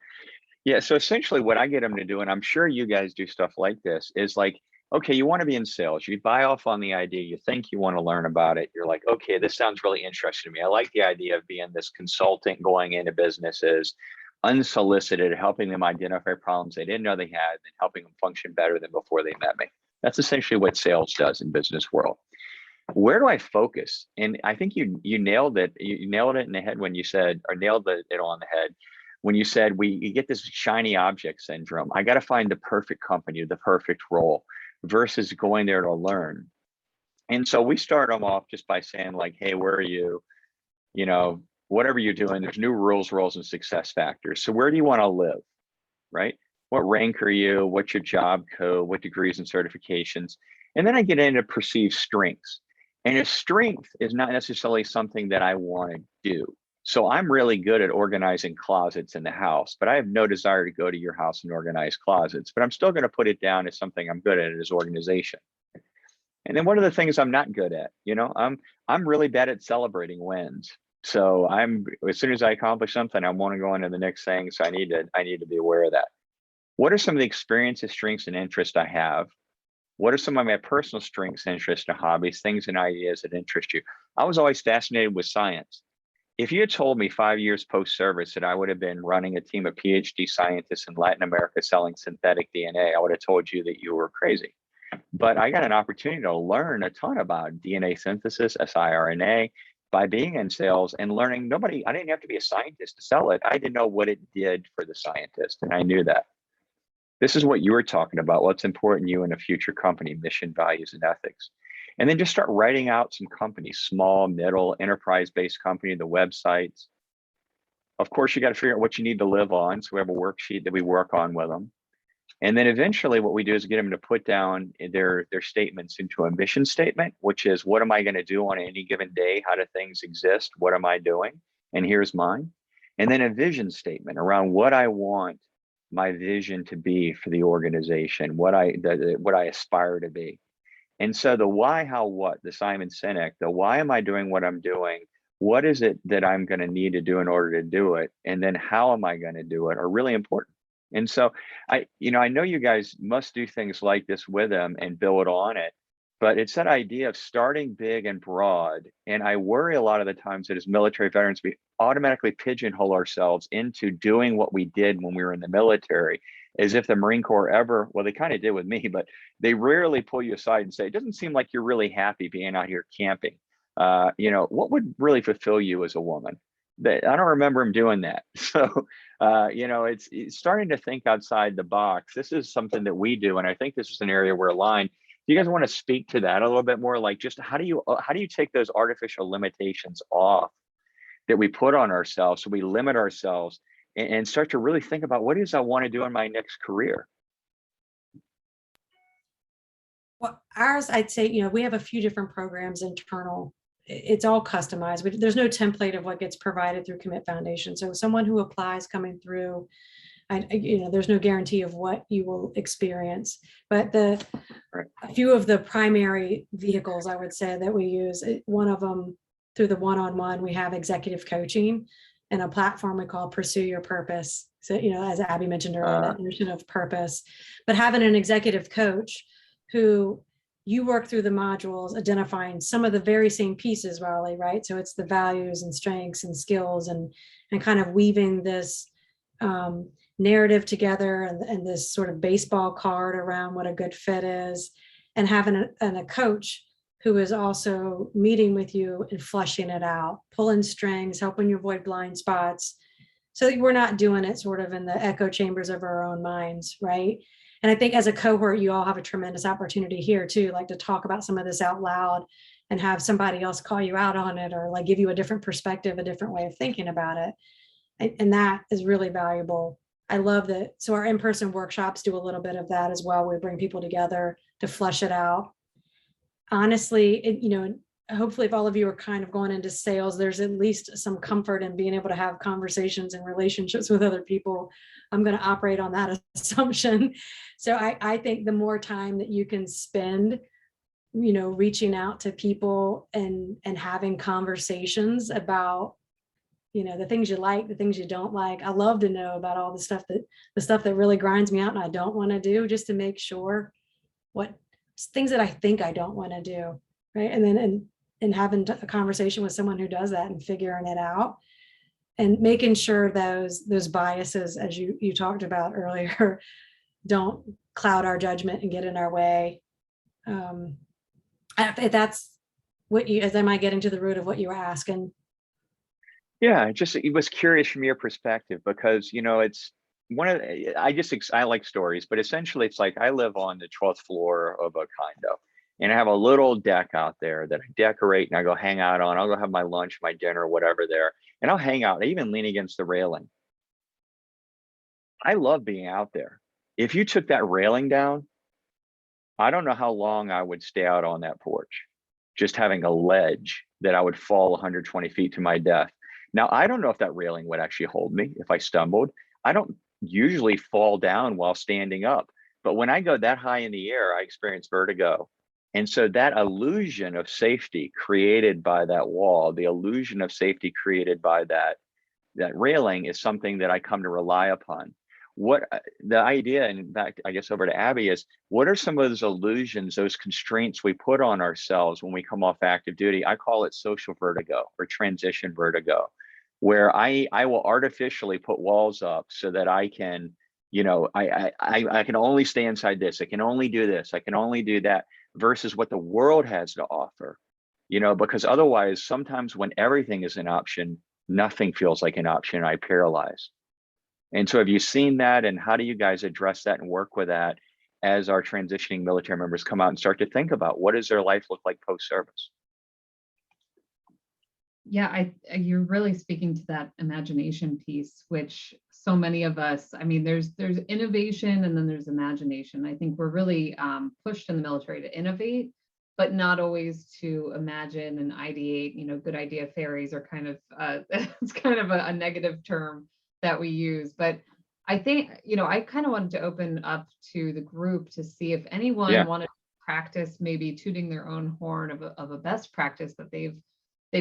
S1: Yeah. So essentially what I get them to do, and I'm sure you guys do stuff like this, is like, okay, you want to be in sales. You buy off on the idea. You think you want to learn about it. You're like, okay, this sounds really interesting to me. I like the idea of being this consultant going into businesses, unsolicited, helping them identify problems they didn't know they had, and helping them function better than before they met me. That's essentially what sales does in business world. Where do I focus? And I think you nailed it. You nailed it in the head when you said, or nailed it on the head when you said you get this shiny object syndrome. I got to find the perfect company, the perfect role, versus going there to learn. And so we start them off just by saying like, hey, where are you? You know, whatever you're doing, there's new rules, roles, and success factors. So where do you want to live, right? What rank are you? What's your job code? What degrees and certifications? And then I get into perceived strengths. And if strength is not necessarily something that I want to do. So I'm really good at organizing closets in the house, but I have no desire to go to your house and organize closets, but I'm still going to put it down as something I'm good at, as organization. And then one of the things I'm not good at, you know, I'm really bad at celebrating wins. So as soon as I accomplish something, I want to go into the next thing. So I need to be aware of that. What are some of the experiences, strengths, and interests I have? What are some of my personal strengths, interests, and hobbies, things and ideas that interest you? I was always fascinated with science. If you had told me 5 years post-service that I would have been running a team of PhD scientists in Latin America selling synthetic DNA, I would have told you that you were crazy. But I got an opportunity to learn a ton about DNA synthesis, siRNA, by being in sales and learning. I didn't have to be a scientist to sell it. I didn't know what it did for the scientist. And I knew that. This is what you were talking about. What's important to you in a future company, mission, values, and ethics. And then just start writing out some companies, small, middle, enterprise-based company, the websites. Of course, you got to figure out what you need to live on. So we have a worksheet that we work on with them. And then eventually what we do is get them to put down their statements into a mission statement, which is, what am I going to do on any given day? How do things exist? What am I doing? And here's mine. And then a vision statement around what I want my vision to be for the organization, what I aspire to be. And so the why, how, what, the Simon Sinek, the why am I doing what I'm doing? What is it that I'm going to need to do in order to do it? And then how am I going to do it are really important. And so I know you guys must do things like this with them and build on it, but it's that idea of starting big and broad. And I worry a lot of the times that as military veterans, we automatically pigeonhole ourselves into doing what we did when we were in the military, as if the Marine Corps ever, well, they kind of did with me, but they rarely pull you aside and say, it doesn't seem like you're really happy being out here camping. What would really fulfill you as a woman? I don't remember him doing that. So, it's starting to think outside the box. This is something that we do. And I think this is an area we're aligned. Do you guys want to speak to that a little bit more? Like, just how do you take those artificial limitations off that we put on ourselves, so we limit ourselves and start to really think about what it is I want to do in my next career?
S2: Well, ours, I'd say, we have a few different programs internal. It's all customized. There's no template of what gets provided through Commit Foundation. So someone who applies coming through, there's no guarantee of what you will experience. But a few of the primary vehicles, I would say, that we use, one of them through the one-on-one, we have executive coaching and a platform we call Pursue Your Purpose. So, as Abby mentioned earlier, that notion of purpose, but having an executive coach who you work through the modules, identifying some of the very same pieces, Raleigh, right? So it's the values and strengths and skills and kind of weaving this narrative together and this sort of baseball card around what a good fit is, and having a coach who is also meeting with you and fleshing it out, pulling strings, helping you avoid blind spots, so that we're not doing it sort of in the echo chambers of our own minds, right? And I think as a cohort, you all have a tremendous opportunity here too, like to talk about some of this out loud and have somebody else call you out on it, or like give you a different perspective, a different way of thinking about it. And that is really valuable. I love that. So our in-person workshops do a little bit of that as well. We bring people together to flesh it out. Honestly, hopefully if all of you are kind of going into sales, there's at least some comfort in being able to have conversations and relationships with other people. I'm going to operate on that assumption. So I think the more time that you can spend, reaching out to people and having conversations about, the things you like, the things you don't like. I love to know about all the stuff that really grinds me out and I don't want to do, just to make sure what things that I think I don't want to do. Right. And then, and having a conversation with someone who does that and figuring it out and making sure those biases, as you talked about earlier, don't cloud our judgment and get in our way. If that's what am I getting to the root of what you were asking?
S1: Yeah, it was curious from your perspective, because, it's one of I like stories, but essentially it's like I live on the 12th floor of a condo. And I have a little deck out there that I decorate and I go hang out on. I'll go have my lunch, my dinner, whatever there. And I'll hang out. I even lean against the railing. I love being out there. If you took that railing down, I don't know how long I would stay out on that porch, just having a ledge that I would fall 120 feet to my death. Now, I don't know if that railing would actually hold me if I stumbled. I don't usually fall down while standing up. But when I go that high in the air, I experience vertigo. And so that illusion of safety created by that wall, the illusion of safety created by that railing, is something that I come to rely upon. What the idea, and in fact, I guess over to Abby, is what are some of those illusions, those constraints we put on ourselves when we come off active duty? I call it social vertigo or transition vertigo, where I will artificially put walls up so that I can, I can only stay inside this. I can only do this. I can only do that, versus what the world has to offer. because otherwise sometimes when everything is an option, nothing feels like an option. I paralyze. And so have you seen that, and how do you guys address that and work with that as our transitioning military members come out and start to think about what does their life look like post-service?
S3: Yeah, you're really speaking to that imagination piece, which so many of us, I mean, there's innovation and then there's imagination. I think we're really pushed in the military to innovate, but not always to imagine and ideate. Good idea fairies are kind of it's kind of a negative term that we use. But I think, I kind of wanted to open up to the group to see if anyone wanted to practice maybe tooting their own horn of a best practice that they've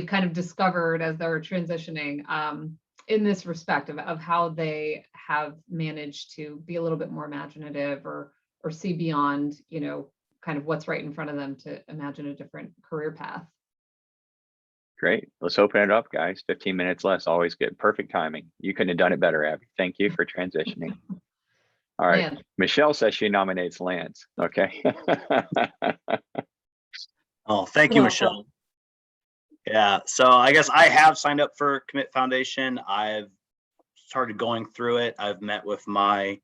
S3: kind of discovered as they're transitioning in this respect of how they have managed to be a little bit more imaginative or see beyond, kind of what's right in front of them to imagine a different career path.
S1: Great. Let's open it up, guys. 15 minutes less, always good. Perfect timing. You couldn't have done it better, Abby. Thank you for transitioning. All right.
S3: Lance.
S1: Michelle says she nominates Lance. Okay.
S5: Oh, thank you, Michelle. Yeah, so I guess I have signed up for Commit Foundation. I've started going through it. I've met with my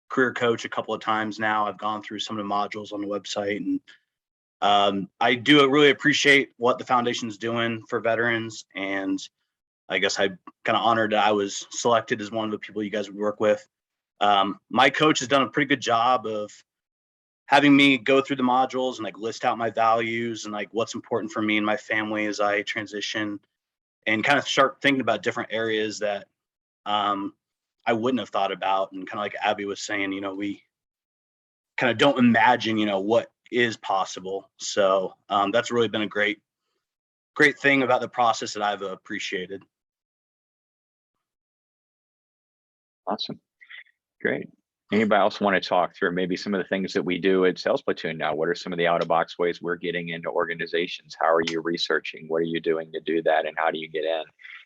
S5: career coach a couple of times now. I've gone through some of the modules on the website, and I do really appreciate what the foundation's doing for veterans. And I guess I'm kind of honored that I was selected as one of the people you guys would work with. My coach has done a pretty good job of having me go through the modules and like list out my values and like what's important for me and my family as I transition, and kind of start thinking about different areas that I wouldn't have thought about. And kind of like Abby was saying, we kind of don't imagine, what is possible. So that's really been a great thing about the process that I've appreciated.
S1: Awesome. Great. Anybody else want to talk through maybe some of the things that we do at Sales Platoon now? What are some of the out-of-box ways we're getting into organizations? How are you researching? What are you doing to do that? And how do you get in?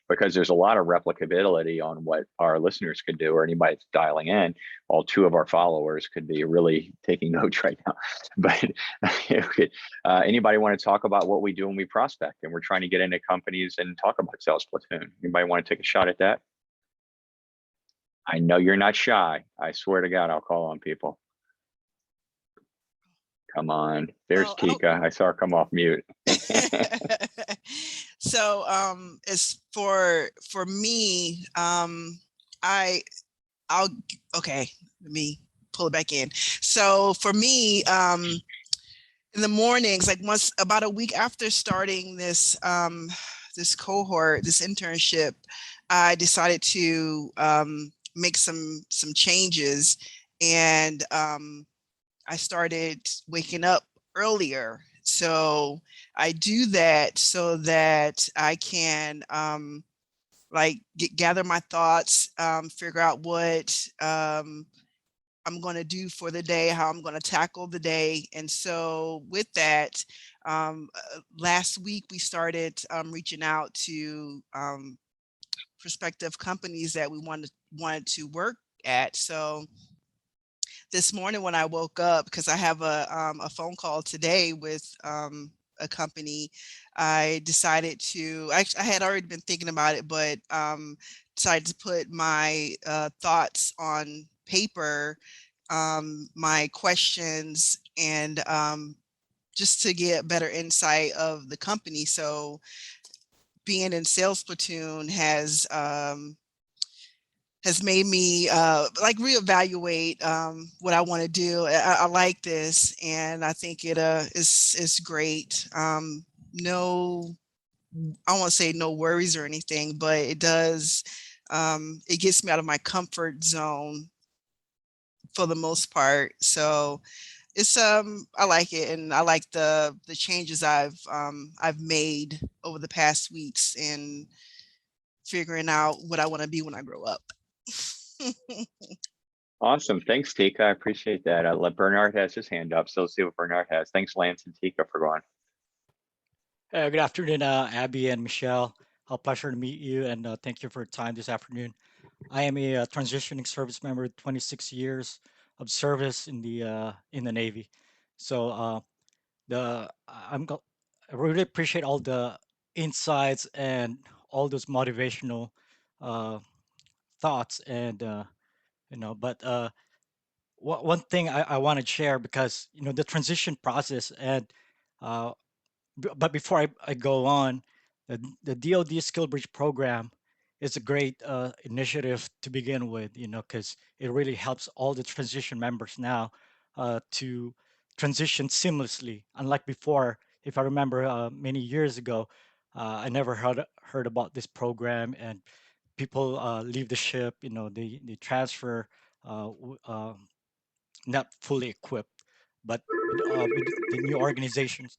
S1: Because there's a lot of replicability on what our listeners could do, or anybody that's dialing in. All two of our followers could be really taking notes right now. But anybody want to talk about what we do when we prospect and we're trying to get into companies and talk about Sales Platoon? Anybody want to take a shot at that? I know you're not shy. I swear to God, I'll call on people. Come on. There's Tika. I saw her come off mute.
S6: So as for me, okay, let me pull it back in. So for me, in the mornings, like about a week after starting this this cohort, this internship, I decided to make some changes, and I started waking up earlier. So I do that so that I can gather my thoughts, figure out what I'm going to do for the day, how I'm going to tackle the day. And so with that, last week we started reaching out to prospective companies that we wanted to work at. So this morning when I woke up, because I have a phone call today with a company, I decided to, I had already been thinking about it, but decided to put my thoughts on paper, my questions, and just to get better insight of the company. So being in Sales Platoon has made me reevaluate what I want to do. I like this, and I think it is great. No, I won't say no worries or anything, but it does. It gets me out of my comfort zone for the most part. So it's I like it, and I like the changes I've made over the past weeks in figuring out what I want to be when I grow up.
S1: Awesome. Thanks, Tika. I appreciate that. Bernard has his hand up, so let's see what Bernard has. Thanks, Lance and Tika, for going.
S7: Good afternoon, Abby and Michelle. A pleasure to meet you, and thank you for your time this afternoon. I am a transitioning service member with 26 years of service in the Navy. So I really appreciate all the insights and all those motivational uh, thoughts and but one thing I want to share because the transition process and uh, but before I go on, the DoD Skill Bridge program is a great initiative to begin with, because it really helps all the transition members now to transition seamlessly. Unlike before, if I remember many years ago, I never heard about this program, and people leave the ship, they transfer not fully equipped. But with the new organizations,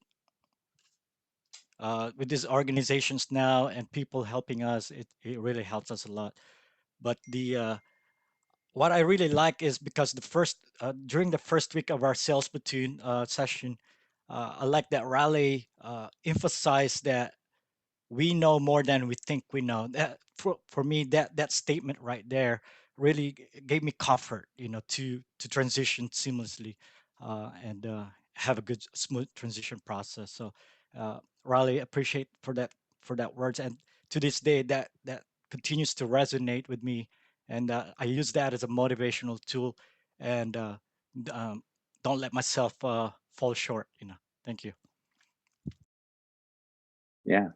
S7: with these organizations now and people helping us, it really helps us a lot. But the what I really like is because the first during the first week of our sales platoon session, I like that Raleigh emphasized that we know more than we think we know. That for me, that statement right there really gave me comfort, to transition seamlessly and have a good smooth transition process. So Riley, appreciate for that words, and to this day that continues to resonate with me, and I use that as a motivational tool, and um, don't let myself fall short. Thank you.
S1: Yeah.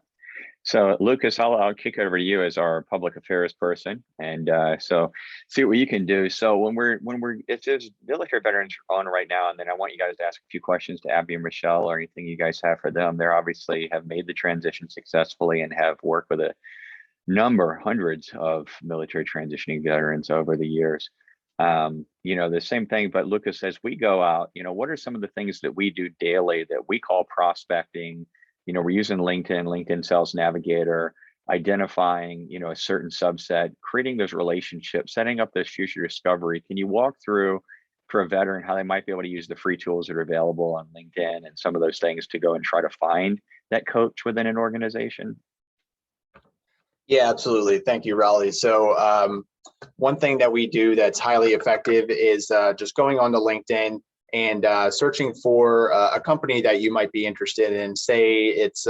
S1: So Lucas, I'll kick it over to you as our public affairs person, and so see what you can do. So if there's military veterans on right now, and then I want you guys to ask a few questions to Abby and Michelle or anything you guys have for them. They're obviously have made the transition successfully and have worked with a hundreds of military transitioning veterans over the years. The same thing, but Lucas, as we go out, what are some of the things that we do daily that we call prospecting? We're using LinkedIn Sales Navigator, identifying, a certain subset, creating those relationships, setting up this future discovery. Can you walk through for a veteran how they might be able to use the free tools that are available on LinkedIn and some of those things to go and try to find that coach within an organization?
S4: Yeah, absolutely. Thank you, Raleigh. So one thing that we do that's highly effective is just going onto LinkedIn and searching for a company that you might be interested in. Say it's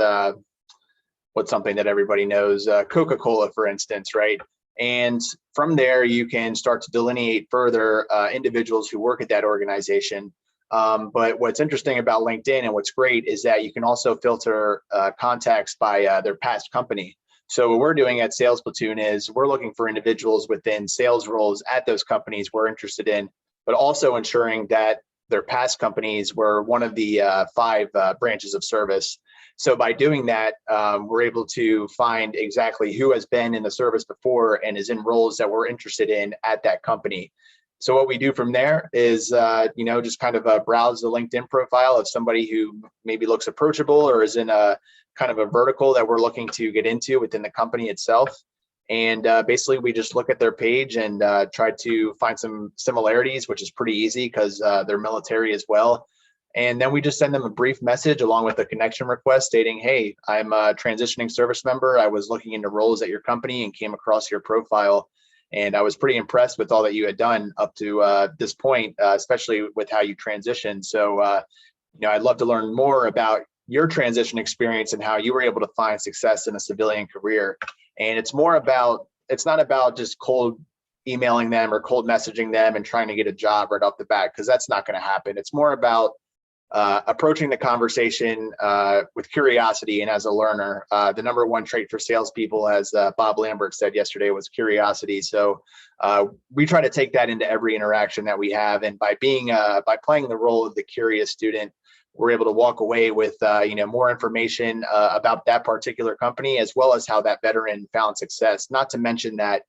S4: what's something that everybody knows, Coca-Cola, for instance, right? And from there, you can start to delineate further individuals who work at that organization. But what's interesting about LinkedIn and what's great is that you can also filter contacts by their past company. So what we're doing at Sales Platoon is we're looking for individuals within sales roles at those companies we're interested in, but also ensuring that their past companies were one of the 5 branches of service. So by doing that, we're able to find exactly who has been in the service before and is in roles that we're interested in at that company. So what we do from there is, just kind of browse the LinkedIn profile of somebody who maybe looks approachable or is in a kind of a vertical that we're looking to get into within the company itself. And basically, we just look at their page and try to find some similarities, which is pretty easy because they're military as well. And then we just send them a brief message along with a connection request stating, hey, I'm a transitioning service member. I was looking into roles at your company and came across your profile. And I was pretty impressed with all that you had done up to this point, especially with how you transitioned. So, I'd love to learn more about your transition experience and how you were able to find success in a civilian career. And it's not about just cold emailing them or cold messaging them and trying to get a job right off the bat, because that's not going to happen. It's more about approaching the conversation with curiosity and as a learner. The number one trait for salespeople, as Bob Lambert said yesterday, was curiosity. So we try to take that into every interaction that we have. And by playing the role of the curious student, we're able to walk away with more information about that particular company, as well as how that veteran found success. Not to mention that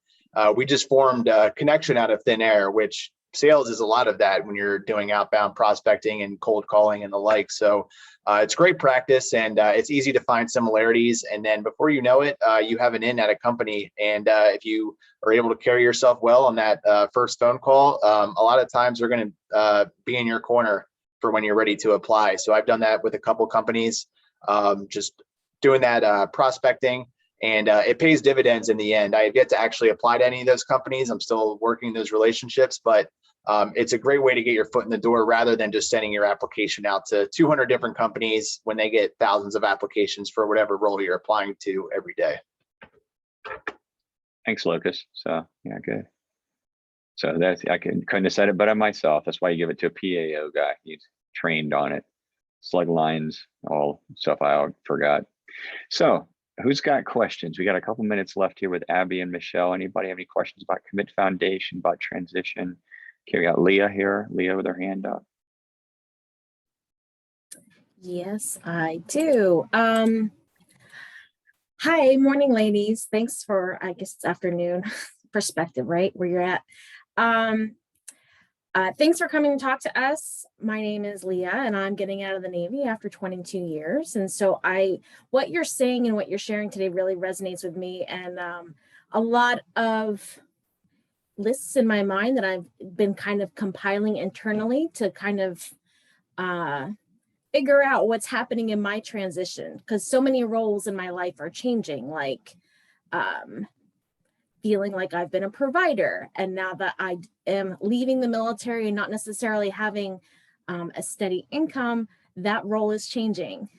S4: we just formed a connection out of thin air, which sales is a lot of that when you're doing outbound prospecting and cold calling and the like. So it's great practice, and it's easy to find similarities. And then before you know it, you have an in at a company. And if you are able to carry yourself well on that first phone call, a lot of times they're going to be in your corner for when you're ready to apply. So I've done that with a couple companies, just doing that prospecting, and it pays dividends in the end. I have yet to actually apply to any of those companies. I'm still working those relationships, but it's a great way to get your foot in the door rather than just sending your application out to 200 different companies when they get thousands of applications for whatever role you're applying to every day.
S1: Thanks, Lucas. So yeah, good. So that's, couldn't have said it better myself. That's why you give it to a PAO guy. He's trained on it. Slug lines, all stuff I forgot. So who's got questions? We got a couple minutes left here with Abby and Michelle. Anybody have any questions about Commit Foundation, about transition? Okay, we got Leah here. Leah with her hand up.
S8: Yes, I do. Hi, morning, ladies. Thanks for, I guess it's afternoon perspective, right? Where you're at. Thanks for coming to talk to us. My name is Leah, and I'm getting out of the Navy after 22 years. And so what you're saying and what you're sharing today really resonates with me. And a lot of lists in my mind that I've been kind of compiling internally to kind of figure out what's happening in my transition, because so many roles in my life are changing, like feeling like I've been a provider, and now that I am leaving the military and not necessarily having a steady income, that role is changing.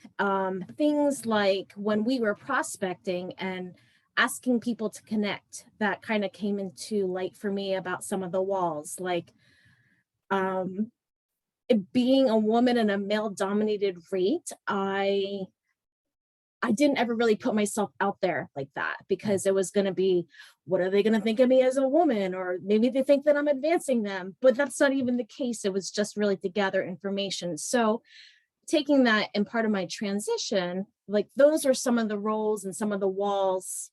S8: Things like when we were prospecting and asking people to connect, that kind of came into light for me about some of the walls, like being a woman in a male dominated rate. I didn't ever really put myself out there like that, because it was going to be, what are they going to think of me as a woman? Or maybe they think that I'm advancing them, but that's not even the case. It was just really to gather information. So taking that in part of my transition, like those are some of the roles and some of the walls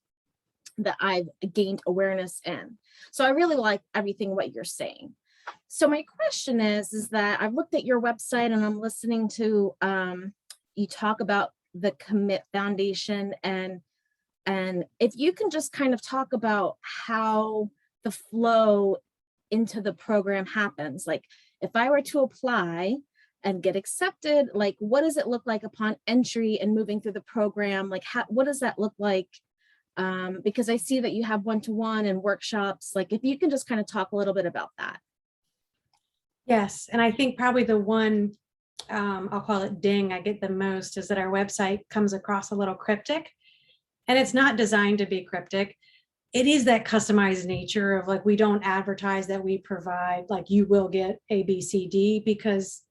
S8: that I've gained awareness in. So I really like everything what you're saying. So my question is that I've looked at your website and I'm listening to you talk about the Commit Foundation, and if you can just kind of talk about how the flow into the program happens. Like if I were to apply and get accepted, like what does it look like upon entry and moving through the program? Like what does that look like? Because I see that you have one-to-one and workshops. Like if you can just kind of talk a little bit about that.
S2: Yes, and I think probably the one, I'll call it ding, I get the most is that our website comes across a little cryptic, and it's not designed to be cryptic. It is that customized nature of like, we don't advertise that we provide, like you will get A, B, C, D, because,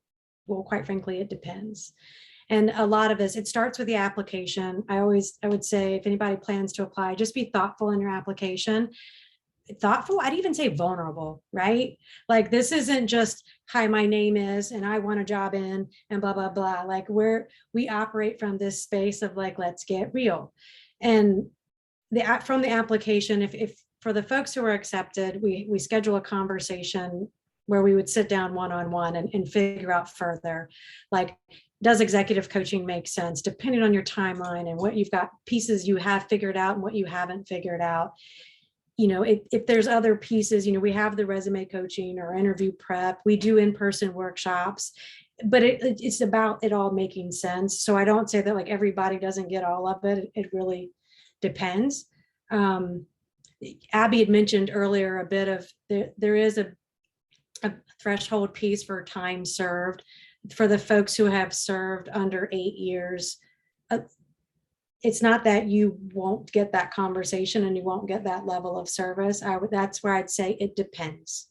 S2: well, quite frankly, it depends. And a lot of this, it starts with the application. I would say if anybody plans to apply, just be thoughtful in your application. Thoughtful, I'd even say vulnerable, right? Like this isn't just, hi, my name is, and I want a job in, and blah, blah, blah. Like we operate from this space of like, let's get real. And from the application, if for the folks who are accepted, we schedule a conversation where we would sit down one-on-one and figure out further, like, does executive coaching make sense, depending on your timeline and what you've got, pieces you have figured out and what you haven't figured out. You know, if there's other pieces, you know, we have the resume coaching or interview prep, we do in-person workshops, but it's about it all making sense. So I don't say that like everybody doesn't get all of it. It really depends. Abby had mentioned earlier a bit of there is a threshold piece for time served for the folks who have served under 8 years. It's not that you won't get that conversation and you won't get that level of service. That's where I'd say it depends.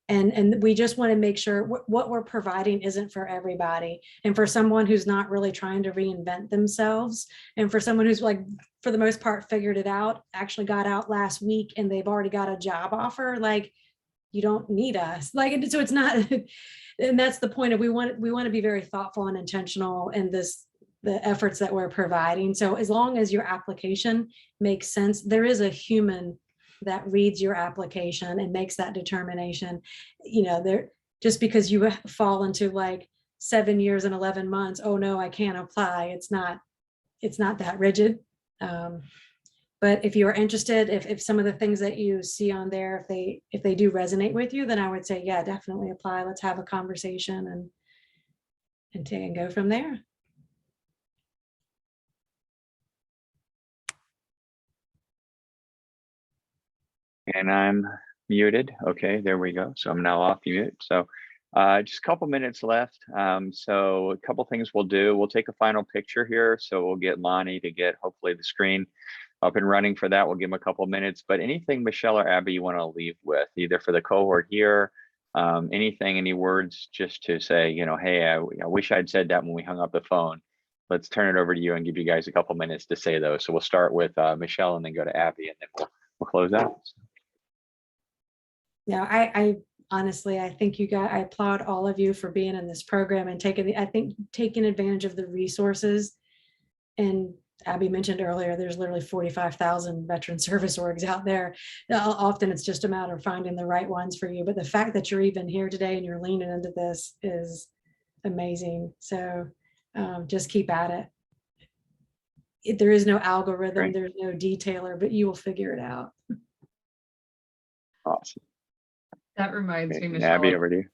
S2: And we just want to make sure what we're providing isn't for everybody. And for someone who's not really trying to reinvent themselves, and for someone who's like, for the most part, figured it out, actually got out last week and they've already got a job offer, like, you don't need us. Like, so it's not, and that's the point of, we want to be very thoughtful and intentional in the efforts that we're providing. So as long as your application makes sense, there is a human that reads your application and makes that determination. You know, just because you fall into like 7 years and 11 months, oh no, I can't apply. It's not that rigid. But if you are interested, if some of the things that you see on there, if they do resonate with you, then I would say, yeah, definitely apply. Let's have a conversation and go from there.
S1: And I'm muted. Okay, there we go. So I'm now off mute. So just a couple minutes left. So a couple things we'll do. We'll take a final picture here. So we'll get Lonnie to get hopefully the screen up and running for that. We'll give him a couple minutes, but anything Michele or Abby you want to leave with, either for the cohort here, anything, any words just to say, you know, hey, I wish I'd said that when we hung up the phone. Let's turn it over to you and give you guys a couple minutes to say those. So we'll start with Michele and then go to Abby, and then we'll close out.
S2: Yeah, I honestly, I think I applaud all of you for being in this program and taking advantage of the resources. And Abby mentioned earlier, there's literally 45,000 veteran service orgs out there. Often it's just a matter of finding the right ones for you. But the fact that you're even here today and you're leaning into this is amazing. So just keep at it. There is no algorithm, there's no detailer, but you will figure it out.
S1: Awesome.
S3: That reminds me, Michele,
S1: Abby, over to you.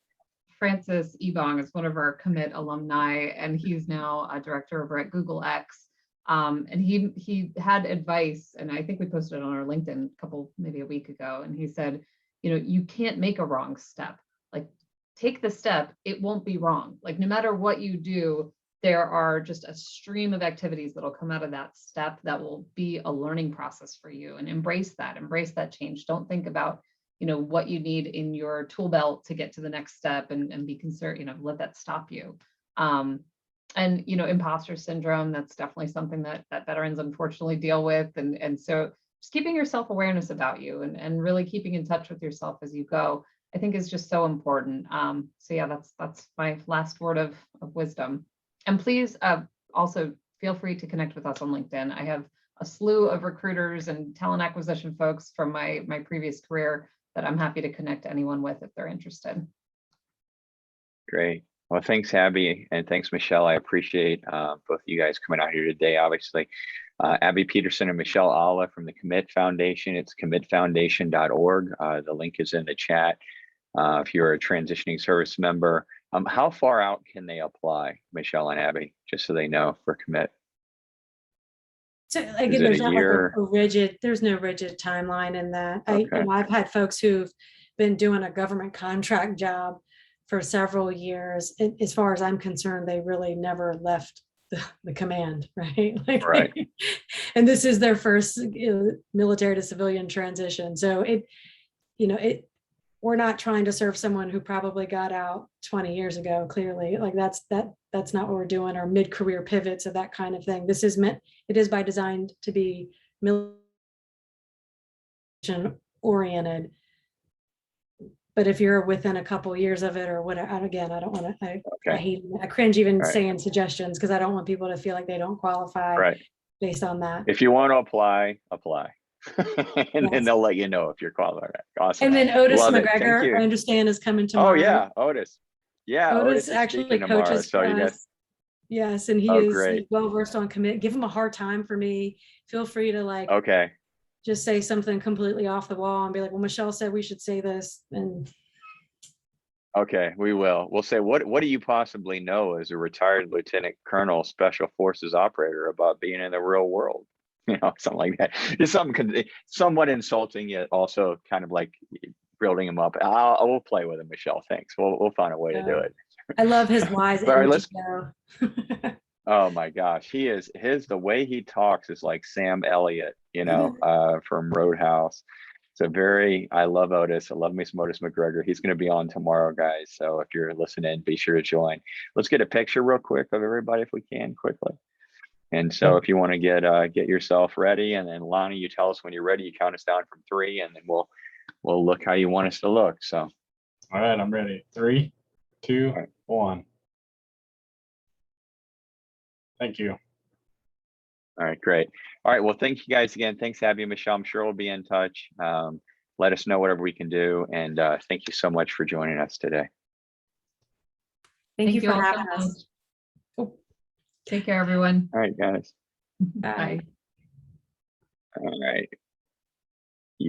S3: Francis Ebong is one of our commit alumni, and he's now a director over at Google X. And he had advice, and I think we posted it on our LinkedIn maybe a week ago, and he said, you know, you can't make a wrong step. Like, take the step, it won't be wrong. Like, no matter what you do, there are just a stream of activities that'll come out of that step that will be a learning process for you, and embrace that change. Don't think about, you know, what you need in your tool belt to get to the next step and be concerned, you know, let that stop you. And, you know, imposter syndrome, that's definitely something that veterans unfortunately deal with. And so just keeping your self-awareness about you and really keeping in touch with yourself as you go, I think is just so important. So yeah, that's my last word of wisdom. And please also feel free to connect with us on LinkedIn. I have a slew of recruiters and talent acquisition folks from my previous career that I'm happy to connect anyone with if they're interested.
S1: Great. Well, thanks, Abby, and thanks, Michele. I appreciate both of you guys coming out here today, obviously. Abby Peterson and Michele Olive from the Commit Foundation. It's commitfoundation.org. The link is in the chat. If you're a transitioning service member, how far out can they apply, Michele and Abby, just so they know for Commit?
S2: So again, there's not like there's no rigid timeline in that.
S1: Okay.
S2: I've had folks who've been doing a government contract job for several years. As far as I'm concerned, they really never left the command, right? Like,
S1: right.
S2: And this is their first military to civilian transition. So we're not trying to serve someone who probably got out 20 years ago, clearly. Like that's not what we're doing, or mid-career pivots or that kind of thing. It is by design to be military oriented. But if you're within a couple years of it or whatever, again, I don't want to, I cringe even saying suggestions, because I don't want people to feel like they don't qualify based on that.
S1: If you want to apply. And then they'll let you know if you're qualified. Awesome.
S2: And then Otis McGregor, I understand, is coming tomorrow.
S1: Oh yeah, Otis. Yeah,
S2: Otis actually coaches for us. Yes, and he's well versed on Commit. Give him a hard time for me. Feel free to just say something completely off the wall and be like, well, Michele said we should say this. And
S1: okay, we will. We'll say, what do you possibly know as a retired lieutenant colonel special forces operator about being in the real world? You know, something like that. It's something somewhat insulting, yet also kind of like building him up. I will play with him, Michele. Thanks. We'll find a way to do it.
S2: I love his wise.
S1: All right, oh my gosh, the way he talks is like Sam Elliott, you know, from Roadhouse. I love Otis. I love me some Otis McGregor. He's going to be on tomorrow, guys. So if you're listening, be sure to join. Let's get a picture real quick of everybody if we can, quickly. And so if you want to get yourself ready, and then Lonnie, you tell us when you're ready, you count us down from 3, and then we'll look how you want us to look. So.
S9: All right, I'm ready. 3, 2, 1. Thank you.
S1: All right, great. All right, well, thank you guys again. Thanks, Abby and Michele. I'm sure we'll be in touch. Let us know whatever we can do. And thank you so much for joining us today.
S2: Thank you for having us.
S3: Take care, everyone.
S1: All right, guys.
S2: Bye.
S1: All right.